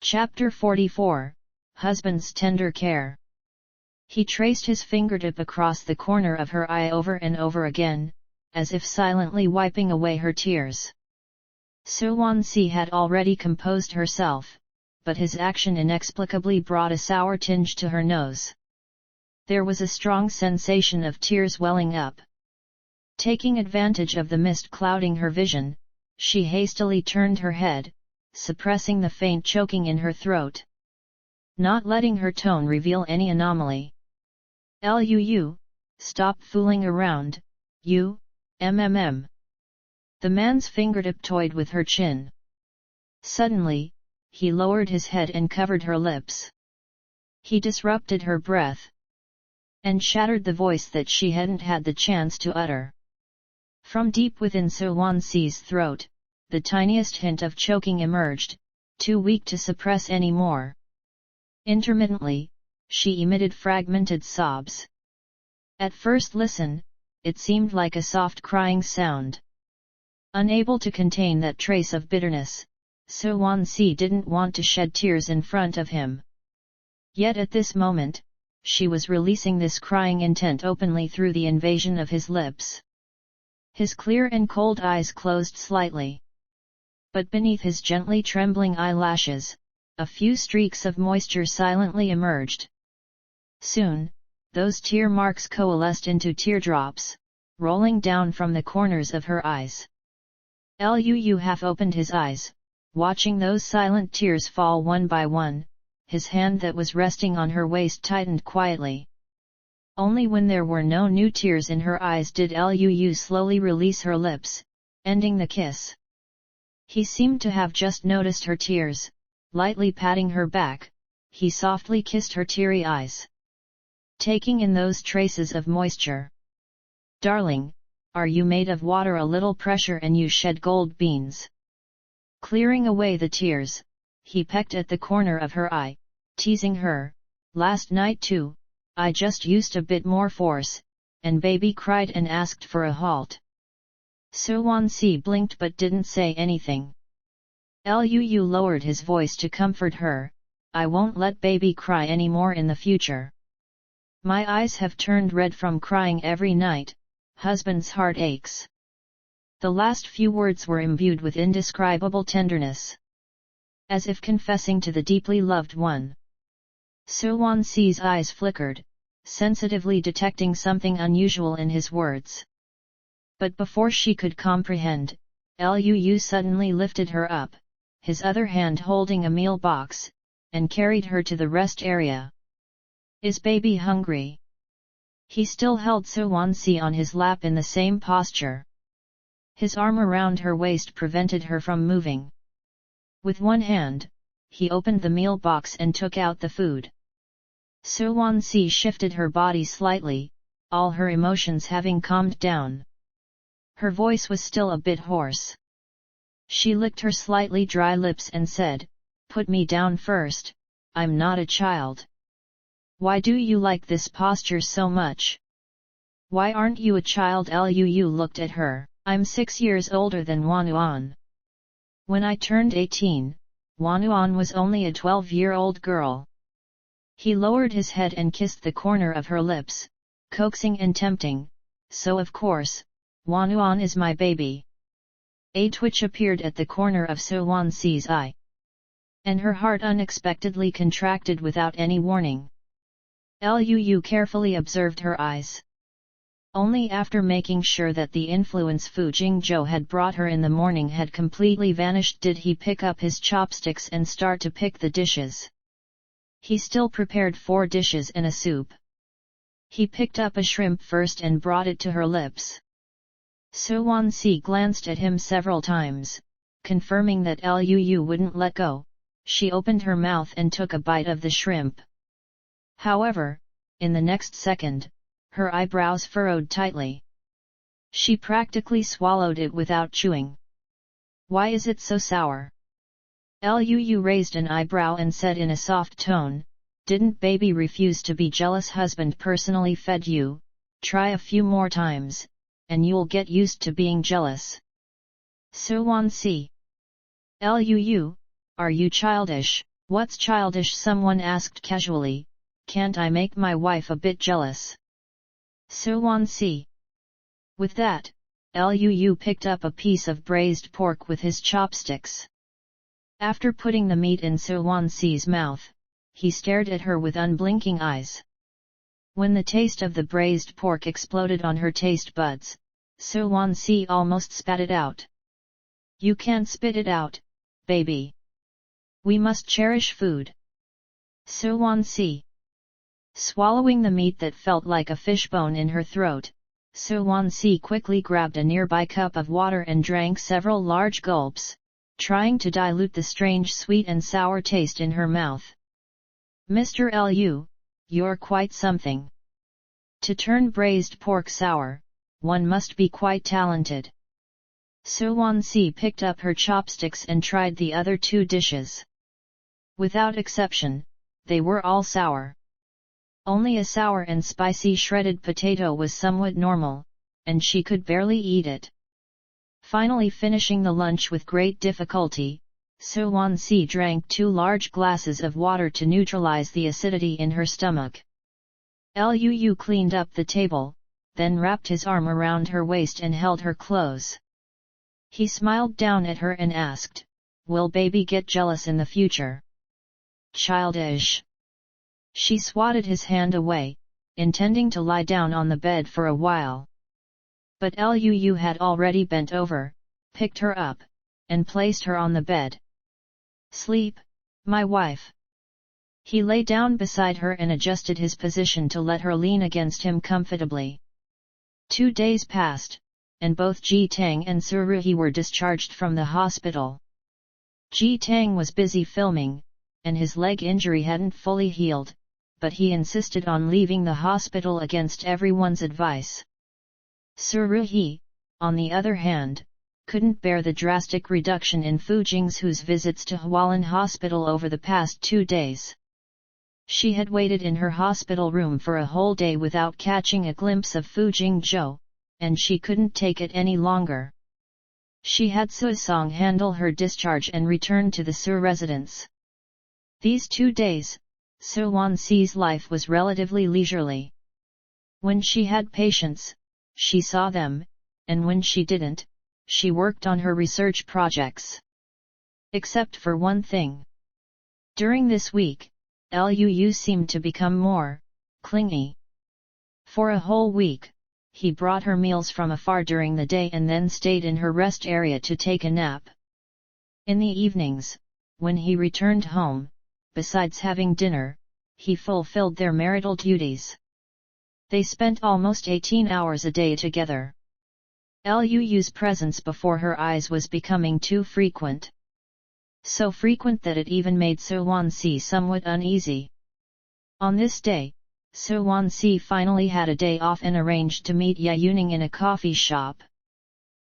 Chapter 44, Husband's Tender Care. He traced his fingertip across the corner of her eye over and over again, as if silently wiping away her tears. Su Wanci had already composed herself, but his action inexplicably brought a sour tinge to her nose. There was a strong sensation of tears welling up. Taking advantage of the mist clouding her vision, she hastily turned her head, suppressing the faint choking in her throat. Not letting her tone reveal any anomaly. Stop fooling around, you, The man's fingertip toyed with her chin. Suddenly, he lowered his head and covered her lips. He disrupted her breath, and shattered the voice that she hadn't had the chance to utter. From deep within Su Wanci's throat, the tiniest hint of choking emerged, too weak to suppress any more. Intermittently, she emitted fragmented sobs. At first listen, it seemed like a soft crying sound. Unable to contain that trace of bitterness, Su Wanci didn't want to shed tears in front of him. Yet at this moment, she was releasing this crying intent openly through the invasion of his lips. His clear and cold eyes closed slightly. But beneath his gently trembling eyelashes, a few streaks of moisture silently emerged. Soon, those tear marks coalesced into teardrops, rolling down from the corners of her eyes. Lu half opened his eyes, watching those silent tears fall one by one. His hand that was resting on her waist tightened quietly. Only when there were no new tears in her eyes did Lu slowly release her lips, ending the kiss. He seemed to have just noticed her tears. Lightly patting her back, he softly kissed her teary eyes, taking in those traces of moisture. "Darling, are you made of water? A little pressure and you shed gold beans." Clearing away the tears, he pecked at the corner of her eye, teasing her. "Last night too, I just used a bit more force, and baby cried and asked for a halt." Su Wanci blinked but didn't say anything. Lu lowered his voice to comfort her. "I won't let baby cry anymore in the future. My eyes have turned red from crying every night, husband's heart aches." The last few words were imbued with indescribable tenderness, as if confessing to the deeply loved one. Su Wanci's eyes flickered, sensitively detecting something unusual in his words. But before she could comprehend, Lu suddenly lifted her up, his other hand holding a meal box, and carried her to the rest area. "Is baby hungry?" He still held Su Wanci on his lap in the same posture. His arm around her waist prevented her from moving. With one hand, he opened the meal box and took out the food. Su Wanci shifted her body slightly, all her emotions having calmed down. Her voice was still a bit hoarse. She licked her slightly dry lips and said, "Put me down first, I'm not a child." "Why do you like this posture so much? Why aren't you a child?" Lu looked at her. "I'm 6 years older than Wanuan. When I turned 18, Wanuan was only a 12-year-old girl." He lowered his head and kissed the corner of her lips, coaxing and tempting. "So of course, Wanuan is my baby." A twitch appeared at the corner of Su Wanci's eye, and her heart unexpectedly contracted without any warning. Lu carefully observed her eyes. Only after making sure that the influence Fu Jingzhou had brought her in the morning had completely vanished did he pick up his chopsticks and start to pick the dishes. He still prepared 4 dishes and a soup. He picked up a shrimp first and brought it to her lips. Su Wanci glanced at him several times, confirming that Lu wouldn't let go. She opened her mouth and took a bite of the shrimp. However, in the next second, her eyebrows furrowed tightly. She practically swallowed it without chewing. "Why is it so sour?" Lu raised an eyebrow and said in a soft tone, "Didn't baby refuse to be jealous? Husband personally fed you. Try a few more times, and you'll get used to being jealous." Su Wanci. "Lu, are you childish?" What's childish? Someone asked casually, can't I make my wife a bit jealous? Su Wanci. With that, Luu picked up a piece of braised pork with his chopsticks. After putting the meat in Su Wanci's mouth, he stared at her with unblinking eyes. When the taste of the braised pork exploded on her taste buds, Su Wanci almost spat it out. You can't spit it out, baby. We must cherish food. Su Wanci. Swallowing the meat that felt like a fishbone in her throat, Su Wanci quickly grabbed a nearby cup of water and drank several large gulps, trying to dilute the strange sweet and sour taste in her mouth. Mr. Lu, you're quite something. To turn braised pork sour, one must be quite talented. Su Wanci picked up her chopsticks and tried the other two dishes. Without exception, they were all sour. Only a sour and spicy shredded potato was somewhat normal, and she could barely eat it. Finally finishing the lunch with great difficulty, Su Wanci drank 2 large glasses of water to neutralize the acidity in her stomach. Luu cleaned up the table, then wrapped his arm around her waist and held her close. He smiled down at her and asked, will baby get jealous in the future? Childish. She swatted his hand away, intending to lie down on the bed for a while. But Luu had already bent over, picked her up, and placed her on the bed. Sleep, my wife. He lay down beside her and adjusted his position to let her lean against him comfortably. 2 days passed, and both Ji Tang and Su Ruhi were discharged from the hospital. Ji Tang was busy filming, and his leg injury hadn't fully healed, but he insisted on leaving the hospital against everyone's advice. Su Ruhi, on the other hand, couldn't bear the drastic reduction in Fu Jingsu's visits to Hualien Hospital over the past 2 days. She had waited in her hospital room for a whole day without catching a glimpse of Fu Jingzhou, and she couldn't take it any longer. She had Suisong handle her discharge and return to the Su residence. These 2 days, Su Wanci's life was relatively leisurely. When she had patients, she saw them, and when she didn't, she worked on her research projects. Except for one thing. During this week, Luu seemed to become more clingy. For a whole week, he brought her meals from afar during the day and then stayed in her rest area to take a nap. In the evenings, when he returned home, besides having dinner, he fulfilled their marital duties. They spent almost 18 hours a day together. Luu's presence before her eyes was becoming too frequent. So frequent that it even made Su Wanci somewhat uneasy. On this day, Su Wanci finally had a day off and arranged to meet Ye Yuning in a coffee shop.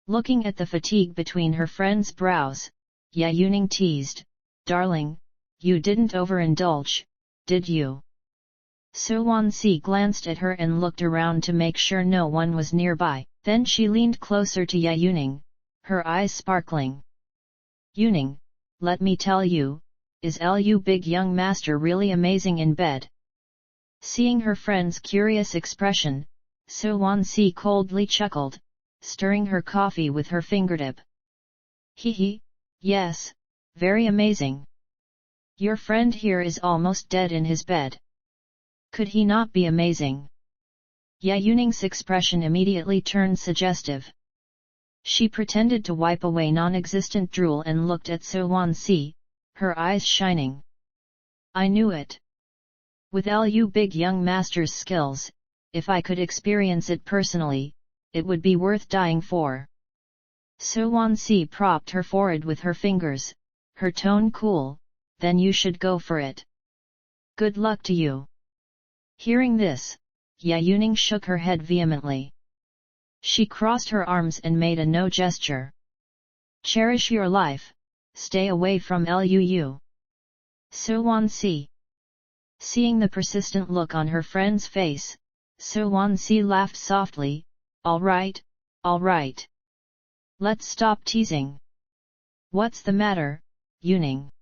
Looking at the fatigue between her friend's brows, Ye Yuning teased, "Darling, you didn't overindulge, did you?" Su Wanci glanced at her and looked around to make sure no one was nearby, then she leaned closer to Ye Yuning, her eyes sparkling. "Yuning, let me tell you, is Lu big young master really amazing in bed?" Seeing her friend's curious expression, Su Wanci coldly chuckled, stirring her coffee with her fingertip. "Hee, yes, very amazing. Your friend here is almost dead in his bed. Could he not be amazing?" Ye Yuning's expression immediately turned suggestive. She pretended to wipe away non-existent drool and looked at Su Wanci, her eyes shining. "I knew it. With Lu big young master's skills, if I could experience it personally, it would be worth dying for." Su Wanci propped her forehead with her fingers, her tone cool, "Then you should go for it. Good luck to you." Hearing this, Ye Yuning shook her head vehemently. She crossed her arms and made a no gesture. "Cherish your life, stay away from Luu." Su Wanci. Seeing the persistent look on her friend's face, Su Wanci laughed softly, all right. Let's stop teasing. What's the matter, Yuning?"